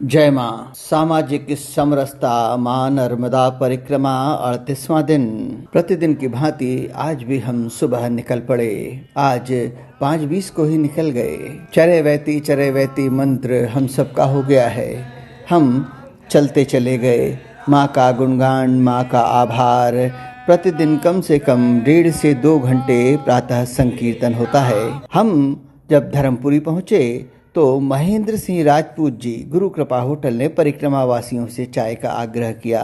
जय माँ। सामाजिक समरसता माँ नर्मदा परिक्रमा 38वां दिन। प्रतिदिन की भांति आज भी हम सुबह निकल पड़े। आज 5:20 को ही निकल गए। चरे वैती मंत्र हम सबका हो गया है। हम चलते चले गए। माँ का गुणगान, माँ का आभार। प्रतिदिन कम से कम 1.5 से 2 घंटे प्रातः संकीर्तन होता है। हम जब धर्मपुरी पहुँचे तो महेंद्र सिंह राजपूत जी गुरु कृपा होटल ने परिक्रमा वासियों से चाय का आग्रह किया,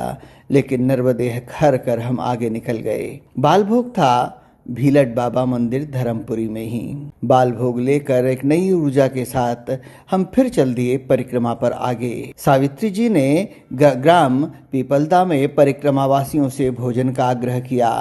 लेकिन नर्मदेह खर कर हम आगे निकल गए। बालभोग था भीलट बाबा मंदिर धर्मपुरी में ही। बालभोग लेकर एक नई ऊर्जा के साथ हम फिर चल दिए परिक्रमा पर आगे। सावित्री जी ने ग्राम पीपलदा में परिक्रमा वासियों से भोजन का आग्रह किया।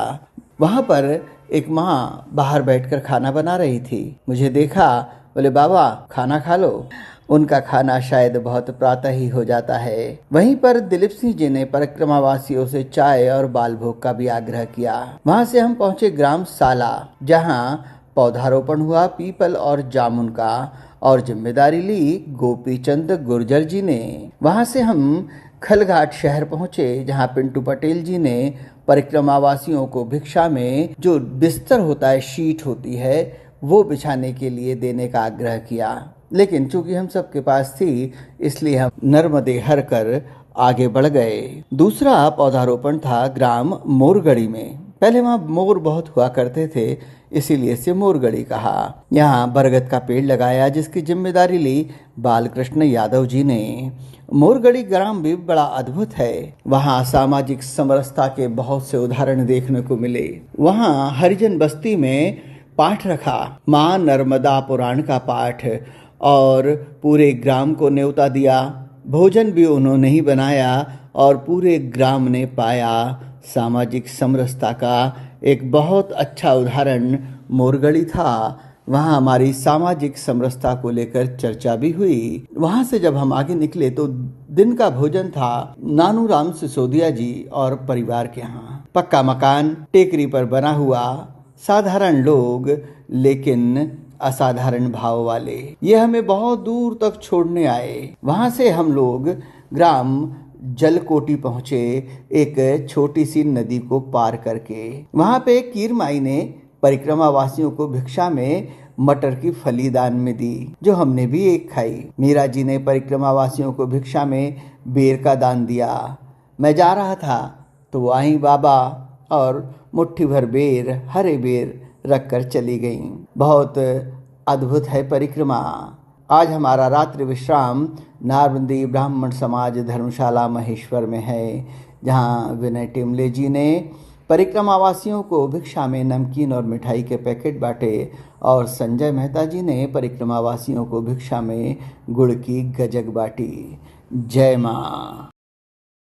वहां पर एक माँ बाहर बैठकर खाना बना रही थी। मुझे देखा, बोले बाबा खाना खा लो। उनका खाना शायद बहुत प्रातः ही हो जाता है। वहीं पर दिलीप सिंह जी ने परिक्रमा वासियों से चाय और बालभोग का भी आग्रह किया। वहां से हम पहुंचे ग्राम साला, जहां पौधारोपण हुआ पीपल और जामुन का, और जिम्मेदारी ली गोपी चंद गुर्जर जी ने। वहां से हम खलघाट शहर पहुंचे, जहां पिंटू पटेल जी ने परिक्रमा वासियों को भिक्षा में जो बिस्तर होता है, शीट होती है, वो बिछाने के लिए देने का आग्रह किया। लेकिन चूंकि हम सबके पास थी, इसलिए हम नर्मदे हर कर आगे बढ़ गए। दूसरा पौधारोपण था ग्राम मोरगढ़ी में। पहले वहाँ मोर बहुत हुआ करते थे, इसीलिए इसे मोरगढ़ी कहा। यहाँ बरगद का पेड़ लगाया, जिसकी जिम्मेदारी ली बालकृष्ण यादव जी ने। मोरगढ़ी ग्राम भी बड़ा अद्भुत है। वहाँ सामाजिक समरसता के बहुत से उदाहरण देखने को मिले। वहाँ हरिजन बस्ती में पाठ रखा, माँ नर्मदा पुराण का पाठ, और पूरे ग्राम को न्योता दिया। भोजन भी उन्होंने ही बनाया और पूरे ग्राम ने पाया। सामाजिक समरसता का एक बहुत अच्छा उदाहरण मोरगढ़ी था। वहाँ हमारी सामाजिक समरसता को लेकर चर्चा भी हुई। वहाँ से जब हम आगे निकले तो दिन का भोजन था नानू राम सिसोदिया जी और परिवार के यहाँ। पक्का मकान टेकरी पर बना हुआ, साधारण लोग लेकिन असाधारण भाव वाले। ये हमें बहुत दूर तक छोड़ने आए। वहां से हम लोग ग्राम जलकोटी पहुंचे, एक छोटी सी नदी को पार करके। वहां पे कीरमाई ने परिक्रमा वासियों को भिक्षा में मटर की फली दान में दी, जो हमने भी एक खाई। मीरा जी ने परिक्रमा वासियों को भिक्षा में बेर का दान दिया। मैं जा रहा था तो वो आई बाबा और मुट्ठी भर बेर, हरे बेर रख कर चली गईं। बहुत अद्भुत है परिक्रमा। आज हमारा रात्रि विश्राम नारबंदी ब्राह्मण समाज धर्मशाला महेश्वर में है, जहां विनय टिमले जी ने परिक्रमा वासियों को भिक्षा में नमकीन और मिठाई के पैकेट बांटे, और संजय मेहता जी ने परिक्रमा वासियों को भिक्षा में गुड़ की गजक बांटी। जय माँ।